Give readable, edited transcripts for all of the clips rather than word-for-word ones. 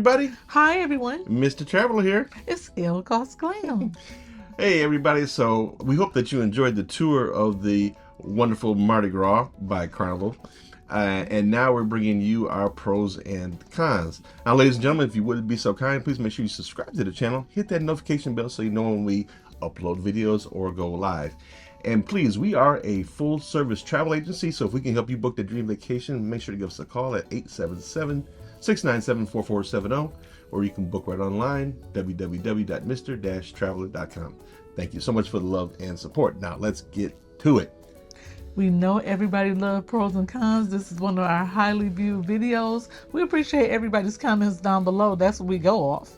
everybody. Hi, everyone. Mr. Traveler here. It's Irlo Glam. Hey, everybody. So we hope that you enjoyed the tour of the wonderful Mardi Gras by Carnival. And now we're bringing you our pros and cons. Now, ladies and gentlemen, if you would be so kind, please make sure you subscribe to the channel. Hit that notification bell so you know when we upload videos or go live. And please, we are a full-service travel agency, so if we can help you book the dream vacation, make sure to give us a call at 877-697-4470, or you can book right online, www.mr-traveler.com. Thank you so much for the love and support. Now, let's get to it. We know everybody loves pros and cons. This is one of our highly viewed videos. We appreciate everybody's comments down below. That's what we go off.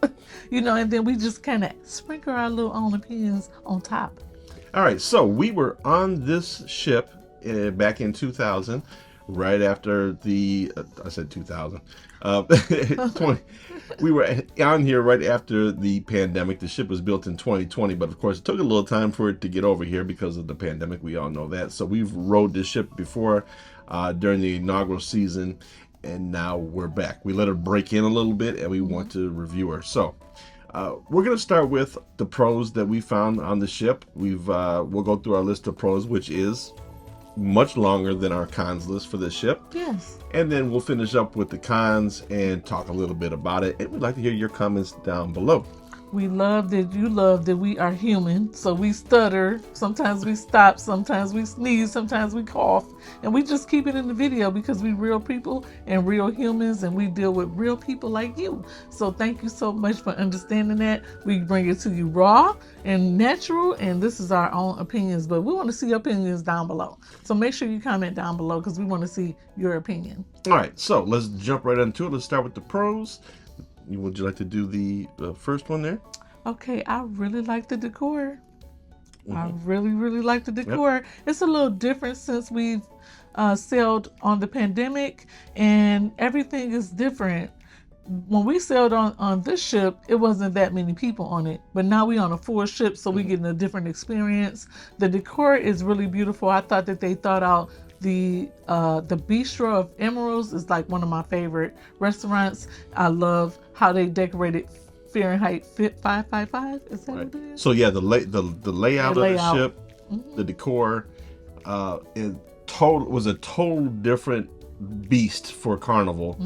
And then we just kind of sprinkle our little own opinions on top. All right, so we were on this ship back in 2000, right after I said 2000. 20, we were on here right after the pandemic. The ship was built in 2020, but of course it took a little time for it to get over here because of the pandemic. We all know that. So we've rode this ship before during the inaugural season, and now we're back. We let her break in a little bit, and we want to review her. So we're going to start with the pros that we found on the ship. We'll go through our list of pros, which is much longer than our cons list for this ship. Yes. And then we'll finish up with the cons and talk a little bit about it. And we'd like to hear your comments down below. We love that you love that we are human. So we stutter. Sometimes we stop. Sometimes we sneeze. Sometimes we cough. And we just keep it in the video because we real people and real humans, and we deal with real people like you. So thank you so much for understanding that. We bring it to you raw and natural, and this is our own opinions. But we want to see your opinions down below. So make sure you comment down below because we want to see your opinion. All right, so let's jump right into it. Let's start with the pros. Would you like to do the first one there? Okay, I really like the decor. I really like the decor. Yep. It's a little different since we've sailed on the pandemic, and everything is different. When we sailed on this ship, it wasn't that many people on it, but now we're on a full ship, so we're getting a different experience. The decor is really beautiful. I thought that they thought out the Bistro of Emeralds is like one of my favorite restaurants. I love how they decorated Fahrenheit 555. Is that what it is? So yeah, the layout of the ship, the decor, was a total different beast for Carnival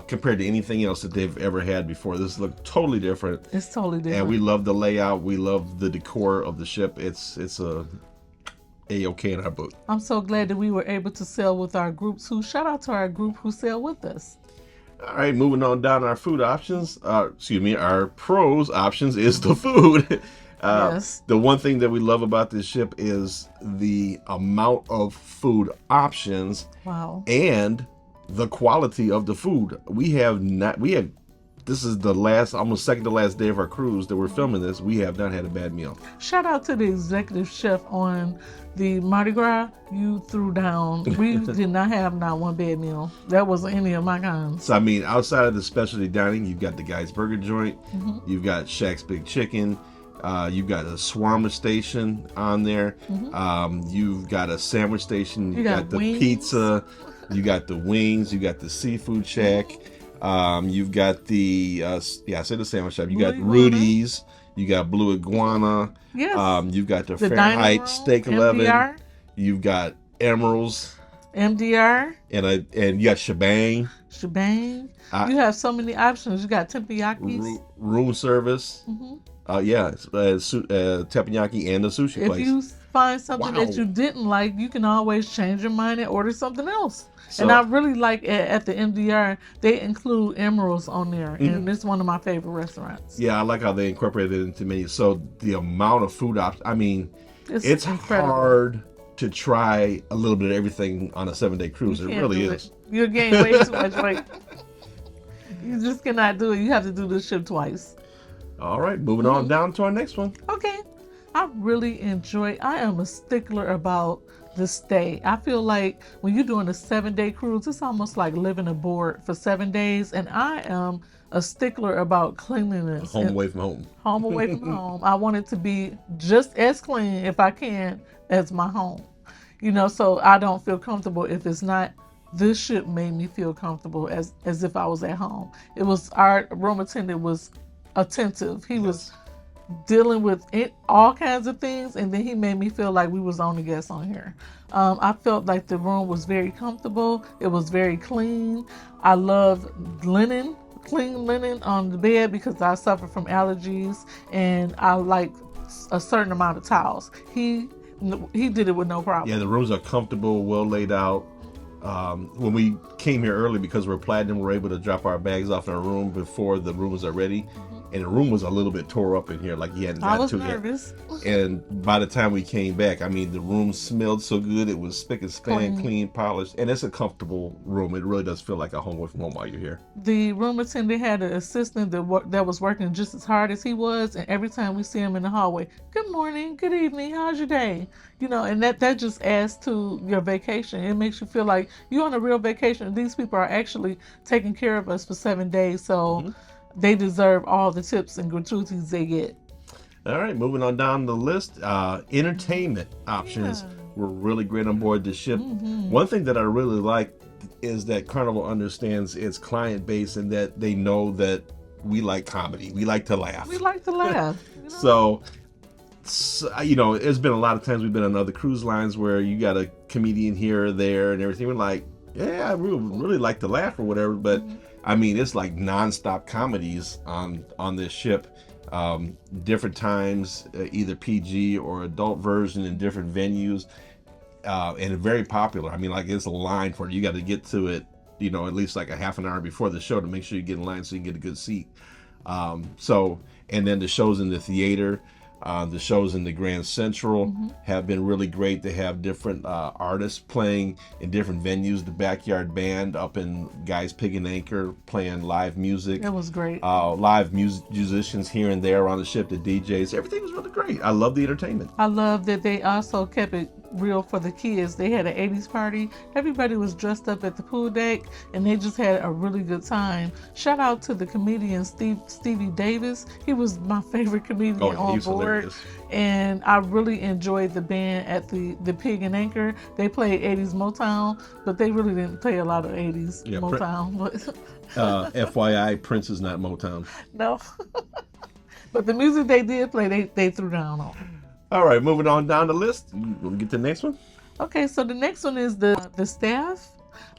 compared to anything else that they've ever had before. This looked totally different. It's totally different. And we love the layout. We love the decor of the ship. It's a A-OK in our book. I'm so glad that we were able to sail with our group too. Shout out to our group who sailed with us. All right, moving on down our food options. Our pros options is the food. Yes. The one thing that we love about this ship is the amount of food options. Wow. And the quality of the food. This is the almost second to last day of our cruise that we're filming this. We have not had a bad meal. Shout out to the executive chef on the Mardi Gras. You threw down. We did not have not one bad meal. That wasn't any of my cons. So, outside of the specialty dining, you've got the Guy's Burger Joint. You've got Shaq's Big Chicken. You've got a shawarma station on there. You've got a sandwich station. You got the wings. Pizza. You got the wings. You got the seafood shack. You've got the I said the sandwich shop. You got Rudy's. You got Blue Iguana. Yes. You've got the Fahrenheit Steak 11. MDR. You've got Emeralds. MDR. And you got Shebang. You have so many options. You got teppanyakis. Room service. Teppanyaki and the sushi place. If you find something that you didn't like, you can always change your mind and order something else. So, and I really like at the MDR, they include Emeralds on there, and it's one of my favorite restaurants. Yeah, I like how they incorporated it into the menu. So the amount of food options, it's hard to try a little bit of everything on a 7-day cruise. It really is. You're gaining way too much weight. You just cannot do it. You have to do this ship twice. All right, moving on down to our next one. Okay. I am a stickler about the stay. I feel like when you're doing a 7-day cruise, it's almost like living aboard for 7 days. And I am a stickler about cleanliness. Home away from home. Home away from home. I want it to be just as clean, if I can, as my home. So I don't feel comfortable if it's not this ship made me feel comfortable as if I was at home. It was, our room attendant was attentive. He was dealing with it, all kinds of things, and then he made me feel like we was only guests on here. I felt like the room was very comfortable. It was very clean. I love linen, clean linen on the bed because I suffer from allergies, and I like a certain amount of towels. He did it with no problem. Yeah, the rooms are comfortable, well laid out. When we came here early, because we're platinum, we're able to drop our bags off in our room before the rooms are ready. And the room was a little bit tore up in here, like he hadn't got to it. I was nervous. And by the time we came back, I mean, the room smelled so good. It was spick and span, clean, polished. And it's a comfortable room. It really does feel like a home away from home while you're here. The room attendant had an assistant that was working just as hard as he was. And every time we see him in the hallway, good morning, good evening, how's your day? You know, and that just adds to your vacation. It makes you feel like you're on a real vacation. These people are actually taking care of us for 7 days. So they deserve all the tips and gratuities they get. All right, moving on down the list. Entertainment options were really great on board the ship. One thing that I really like is that Carnival understands its client base and that they know that we like comedy. We like to laugh. We like to laugh. So, you know, there's been a lot of times we've been on other cruise lines where you got a comedian here or there and everything. We're like, yeah, I really like to laugh or whatever, but I mean, it's like nonstop comedies on this ship. Different times, either PG or adult version in different venues, and very popular. I mean, like, it's a line for it. You got to get to it, you know, at least like a half an hour before the show to make sure you get in line so you can get a good seat. And then the shows in the theater, the shows in the Grand Central have been really great. They have different artists playing in different venues. The Backyard Band up in Guy's Pig and Anchor playing live music. It was great. Live musicians here and there on the ship, the DJs. Everything was really great. I love the entertainment. I love that they also kept it real for the kids. They had an 80s party. Everybody was dressed up at the pool deck, and they just had a really good time. Shout out to the comedian Stevie Davis. He was my favorite comedian on board. Hilarious. And I really enjoyed the band at the Pig and Anchor. They played 80s Motown, but they really didn't play a lot of 80s Motown. FYI, Prince is not Motown. No. But the music they did play, they threw down on. All right, moving on down the list. We'll get to the next one. Okay, so the next one is the staff.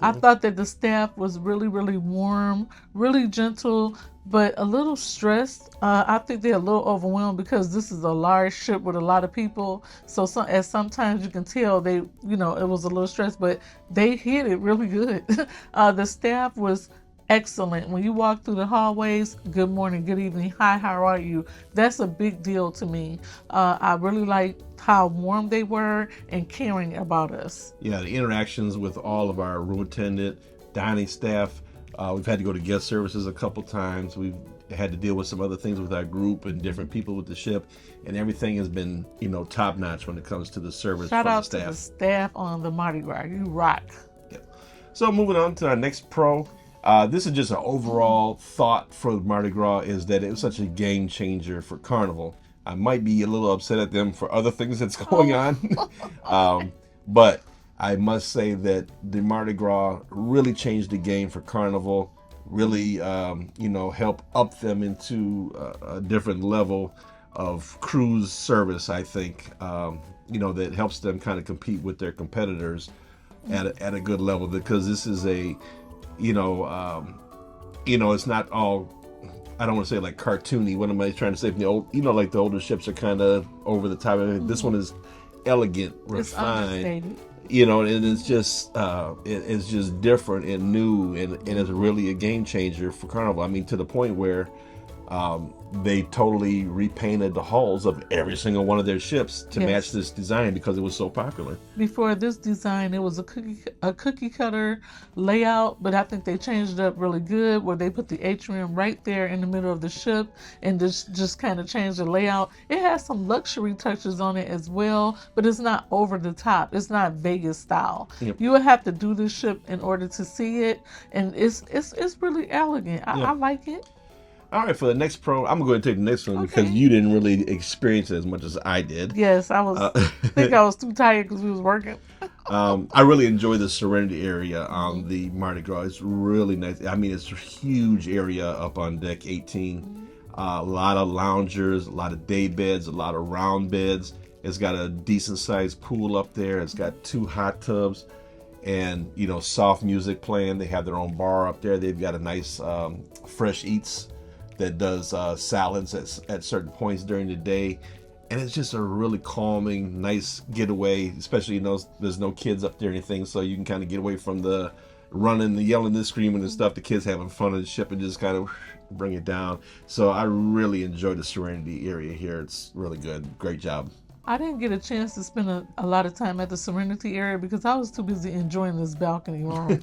I thought that the staff was really, really warm, really gentle, but a little stressed. I think they're a little overwhelmed because this is a large ship with a lot of people. So sometimes you can tell they, you know, it was a little stressed, but they hit it really good. The staff was excellent. When you walk through the hallways, good morning, good evening, hi, how are you? That's a big deal to me. I really liked how warm they were and caring about us. Yeah, the interactions with all of our room attendant, dining staff. We've had to go to guest services a couple times. We've had to deal with some other things with our group and different people with the ship, and everything has been, you know, top notch when it comes to the service. Shout out the staff. To the staff on the Mardi Gras. You rock. Yeah. So moving on to our next pro. This is just an overall thought for Mardi Gras, is that it was such a game changer for Carnival. I might be a little upset at them for other things that's going on. But I must say that the Mardi Gras really changed the game for Carnival, really, you know, helped up them into a different level of cruise service, I think, you know, that helps them kind of compete with their competitors at a good level, because this is a, you know, it's not all, I don't want to say like cartoony. What am I trying to say? From the old, you know, like the older ships are kind of over the top. This one is elegant, refined, you know, and it's just different and new, and it's really a game changer for Carnival. I mean, to the point where they totally repainted the hulls of every single one of their ships to match this design because it was so popular. Before this design, it was a cookie cutter layout, but I think they changed it up really good, where they put the atrium right there in the middle of the ship and just kind of changed the layout. It has some luxury touches on it as well, but it's not over the top. It's not Vegas style. Yep. You would have to do this ship in order to see it, and it's really elegant. I like it. All right, for the next pro, I'm going to take the next one because you didn't really experience it as much as I did. Yes, I was. I think I was too tired because we was working. I really enjoy the Serenity area on the Mardi Gras. It's really nice. I mean, it's a huge area up on deck 18. A lot of loungers, a lot of day beds, a lot of round beds. It's got a decent sized pool up there. It's got 2 hot tubs and, soft music playing. They have their own bar up there. They've got a nice Fresh Eats that does salads at certain points during the day. And it's just a really calming, nice getaway, especially, there's no kids up there or anything, so you can kind of get away from the running, the yelling, the screaming and stuff. The kids having fun on the ship and just kind of bring it down. So I really enjoy the Serenity area here. It's really good. Great job. I didn't get a chance to spend a lot of time at the Serenity area because I was too busy enjoying this balcony room.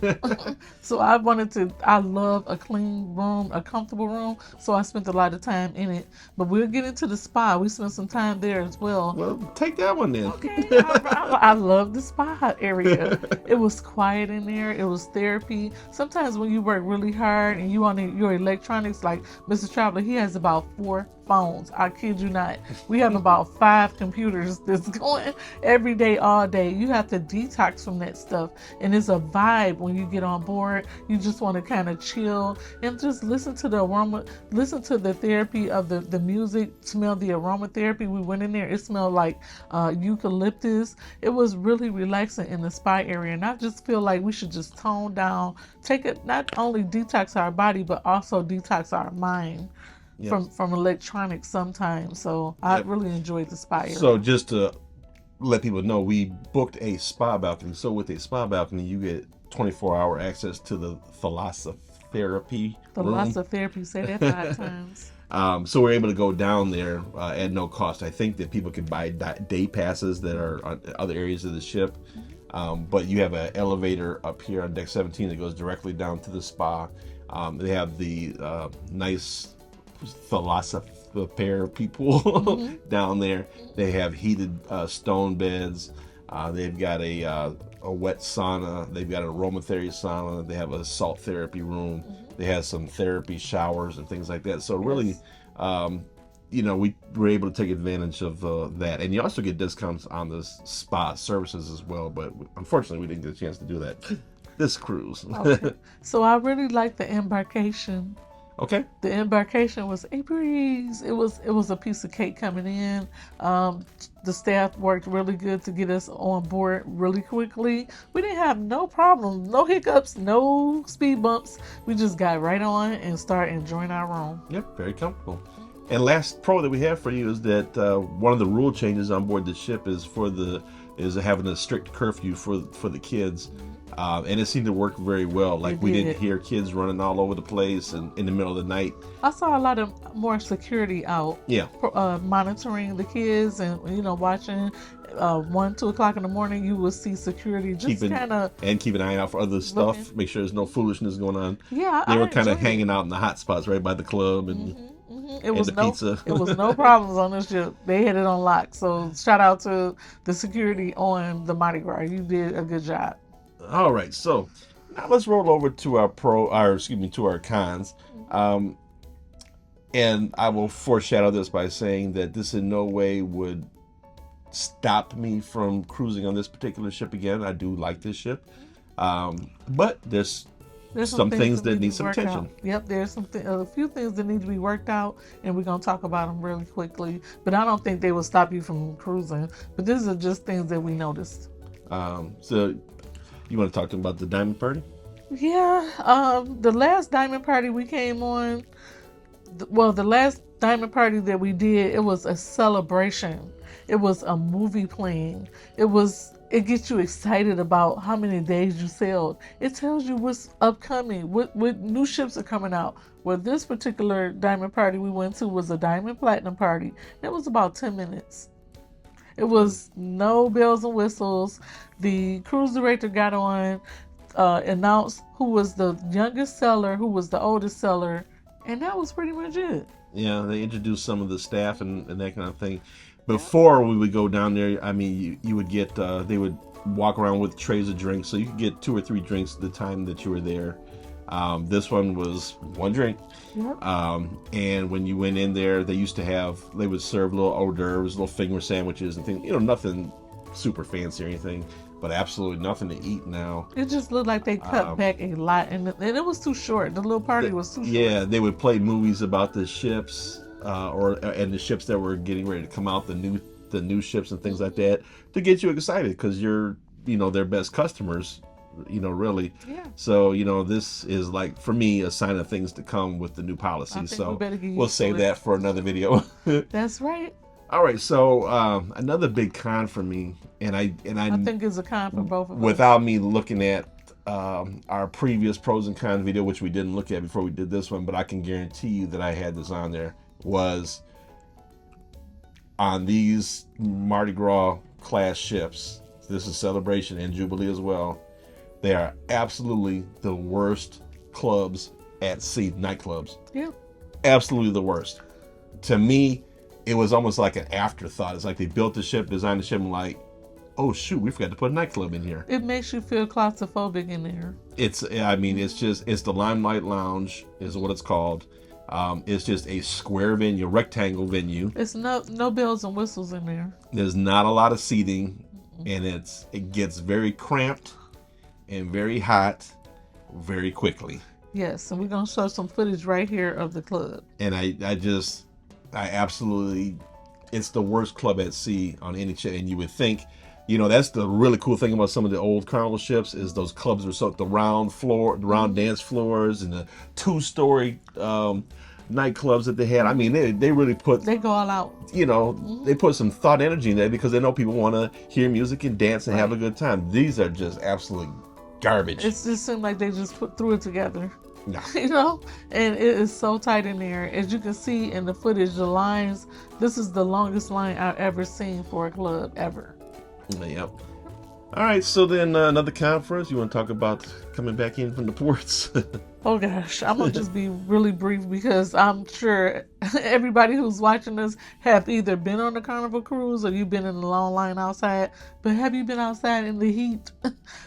So I love a clean room, a comfortable room. So I spent a lot of time in it. But we'll get into the spa. We spent some time there as well. Well, take that one then. Okay, I love the spa area. It was quiet in there. It was therapy. Sometimes when you work really hard and you on your electronics, like Mr. Traveler, he has about 4 phones. I kid you not. We have about 5 computers that's going every day, all day. You have to detox from that stuff. And it's a vibe when you get on board. You just want to kind of chill and just listen to the aroma, listen to the therapy of the music, smell the aromatherapy. We went in there. It smelled like eucalyptus. It was really relaxing in the spa area. And I just feel like we should just tone down, not only detox our body, but also detox our mind. Yes. From electronics sometimes. So I really enjoyed the spa area. So just to let people know, we booked a spa balcony. So with a spa balcony, you get 24-hour access to the thalassotherapy room. Thalassotherapy, say that 5 times. So we're able to go down there at no cost. I think that people can buy day passes that are on other areas of the ship. But you have an elevator up here on deck 17 that goes directly down to the spa. They have the nice thalassotherapic pool down there. They have heated stone beds. They've got a wet sauna. They've got an aromatherapy sauna. They have a salt therapy room. They have some therapy showers and things like that. So really, we were able to take advantage of that. And you also get discounts on the spa services as well. But unfortunately, we didn't get a chance to do that this cruise. Okay. So I really like the Embarkation. Okay. The Embarkation was a breeze. It was a piece of cake coming in. The staff worked really good to get us on board really quickly. We didn't have no problems, no hiccups, no speed bumps. We just got right on and started enjoying our room. Yep, very comfortable. And last pro that we have for you is that one of the rule changes on board the ship is having a strict curfew for the kids. And it seemed to work very well. Like we didn't hear kids running all over the place and in the middle of the night. I saw a lot of more security out. Yeah. Monitoring the kids and watching. 1, 2 o'clock in the morning, you will see security just kind of keep an eye out for other stuff. Make sure there's no foolishness going on. Yeah, they were kind of hanging out in the hot spots right by the club and. It was pizza. It was no problems on this ship. They had it on lock. So shout out to the security on the Mardi Gras. You did a good job. All right, so now let's roll over to our cons. And I will foreshadow this by saying that this in no way would stop me from cruising on this particular ship again. I do like this ship. But there's some things that need some attention. Yep, there's a few things that need to be worked out, and we're going to talk about them really quickly. But I don't think they will stop you from cruising. But these are just things that we noticed. So you want to talk to them about the Diamond Party? Yeah, the last Diamond Party we came on, the last Diamond Party that we did, it was a celebration. It was a movie playing. It gets you excited about how many days you sailed. It tells you what's upcoming, what new ships are coming out. Well, this particular Diamond Party we went to was a Diamond Platinum Party. It was about 10 minutes. It was no bells and whistles. The cruise director got on, announced who was the youngest seller, who was the oldest seller, and that was pretty much it. Yeah, they introduced some of the staff and that kind of thing. Before we would go down there, I mean, you would get, they would walk around with trays of drinks, so you could get 2 or 3 drinks at the time that you were there. This one was 1 drink. Yep. And when you went in there, they would serve little hors d'oeuvres, little finger sandwiches and things, nothing super fancy or anything. but absolutely nothing to eat now. It just looked like they cut back a lot, and it was too short. The little party was too short. Yeah, they would play movies about the ships, and the ships that were getting ready to come out, the new ships and things like that, to get you excited because you're their best customers, really. Yeah. So this is like for me a sign of things to come with the new policy. So we'll save that for another video. That's right. All right, so another big con for me, and I think it's a con for both of us. Without me looking at our previous pros and cons video, which we didn't look at before we did this one, but I can guarantee you that I had this on there, was on these Mardi Gras class ships. This is Celebration and Jubilee as well. They are absolutely the worst clubs at sea, nightclubs. Yeah. Absolutely the worst. To me, it was almost like an afterthought. It's like they built the ship, designed the ship, and like, oh shoot, we forgot to put a nightclub in here. It makes you feel claustrophobic in there. It's the Limelight Lounge is what it's called. It's just a square venue, rectangle venue. It's no bells and whistles in there. There's not a lot of seating, and it gets very cramped and very hot very quickly. Yes, and we're gonna show some footage right here of the club. And I absolutely, it's the worst club at sea on any ship. And you would think, that's the really cool thing about some of the old Carnival ships is those clubs are the round dance floors and the 2-story nightclubs that they had. I mean, they really they go all out. They put some thought energy in there because they know people want to hear music and dance and have a good time. These are just absolute garbage. It just seemed like they just threw it together. No. And it is so tight in there. As you can see in the footage, the lines, this is the longest line I've ever seen for a club ever. Yep. All right, so then another conference. You want to talk about coming back in from the ports? Oh gosh, I'm gonna just be really brief because I'm sure everybody who's watching this have either been on the Carnival Cruise or you've been in the long line outside. But have you been outside in the heat?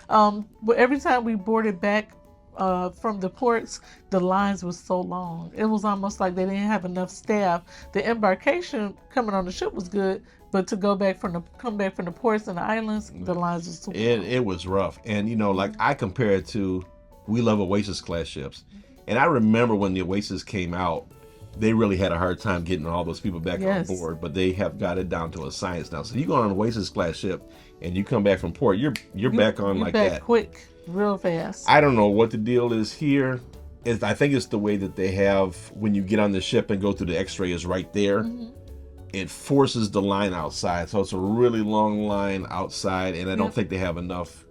But every time we boarded back from the ports, the lines were so long. It was almost like they didn't have enough staff. The embarkation coming on the ship was good, but to come back from the ports and the islands, the lines were super long. It was rough. And like I compare it to, we love Oasis class ships. And I remember when the Oasis came out, they really had a hard time getting all those people back on board, but they have got it down to a science now. So you go on an Oasis class ship and you come back from port, you're back on like back that. Quick, real fast. I don't know what the deal is here. I think it's the way that they have when you get on the ship and go through the X-ray is right there. Mm-hmm. It forces the line outside. So it's a really long line outside, and I don't think they have enough.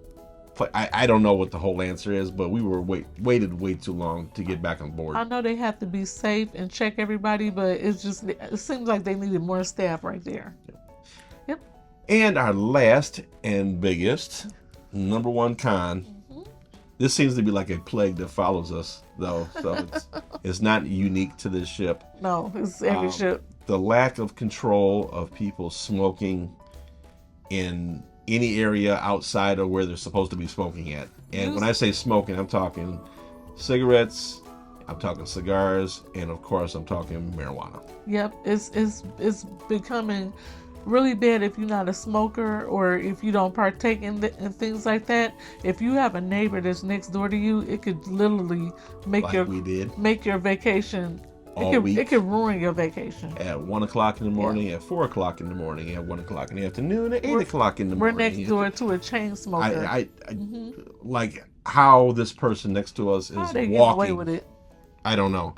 I don't know what the whole answer is, but we were waited way too long to get back on board. I know they have to be safe and check everybody, but it seems like they needed more staff right there. Yep. And our last and biggest, number one con. This seems to be like a plague that follows us, though. So it's not unique to this ship. No, it's every ship. The lack of control of people smoking in any area outside of where they're supposed to be smoking at. And when I say smoking, I'm talking cigarettes, I'm talking cigars, and of course I'm talking marijuana. Yep, it's becoming really bad if you're not a smoker or if you don't partake in things like that. If you have a neighbor that's next door to you, it could literally make your vacation. It could ruin your vacation. At 1 o'clock in the morning, at 4 o'clock in the morning, at 1 o'clock in the afternoon, at 8 o'clock in the morning. We're next door to a chain smoker. I like how this person next to us is walking. Get away with it? I don't know.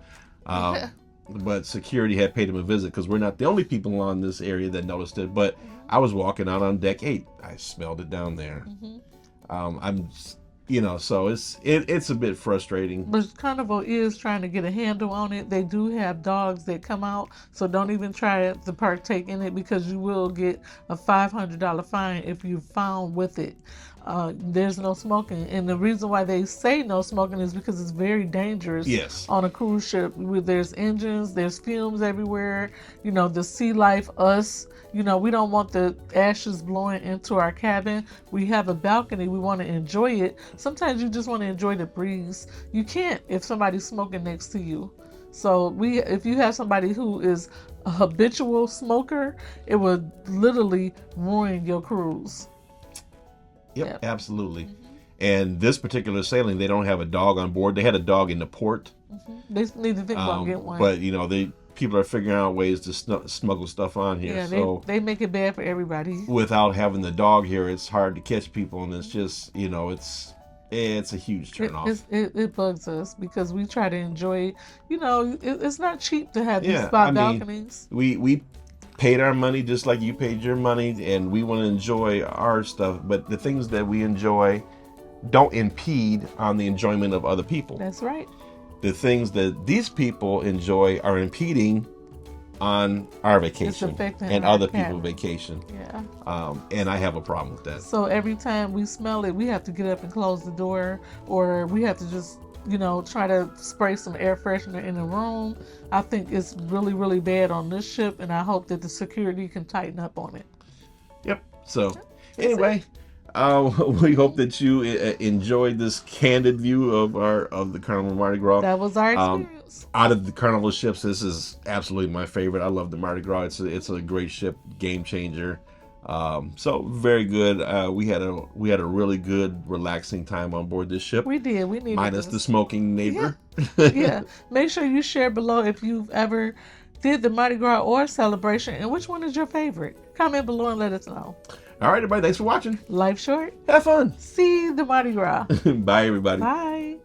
But security had paid him a visit because we're not the only people on this area that noticed it. But I was walking out on deck 8. I smelled it down there. So it's a bit frustrating. But Carnival is trying to get a handle on it. They do have dogs that come out, so don't even try to partake in it because you will get a $500 fine if you're found with it. There's no smoking, and the reason why they say no smoking is because it's very dangerous. Yes. On a cruise ship, there's engines, there's fumes everywhere. The sea life, us. We don't want the ashes blowing into our cabin. We have a balcony. We want to enjoy it. Sometimes you just want to enjoy the breeze. You can't if somebody's smoking next to you. So if you have somebody who is a habitual smoker, it would literally ruin your cruise. Yep. Absolutely. And this particular sailing, they don't have a dog on board. They had a dog in the port. They need to think about getting one. But people are figuring out ways to smuggle stuff on here. Yeah, so they make it bad for everybody. Without having the dog here, it's hard to catch people, and it's just it's a huge turnoff. It bugs us because we try to enjoy. It's not cheap to have these spot balconies. We paid our money just like you paid your money, and we want to enjoy our stuff. But the things that we enjoy don't impede on the enjoyment of other people. That's right. The things that these people enjoy are impeding on our vacation and other people's vacation. Yeah. And I have a problem with that. So every time we smell it, we have to get up and close the door, or we have to just, try to spray some air freshener in the room. I think it's really, really bad on this ship, and I hope that the security can tighten up on it. Yep. So anyway, we hope that you enjoyed this candid view of the Carnival Mardi Gras. That was our experience. Out of the Carnival ships, this is absolutely my favorite. I love the Mardi Gras. It's a great ship, game changer. So very good. We had a really good, relaxing time on board this ship. We did. We needed minus the smoking neighbor. Yeah. Make sure you share below if you've ever did the Mardi Gras or celebration, and which one is your favorite. Comment below and let us know. All right, everybody. Thanks for watching. Life short. Have fun. See the Mardi Gras. Bye, everybody. Bye.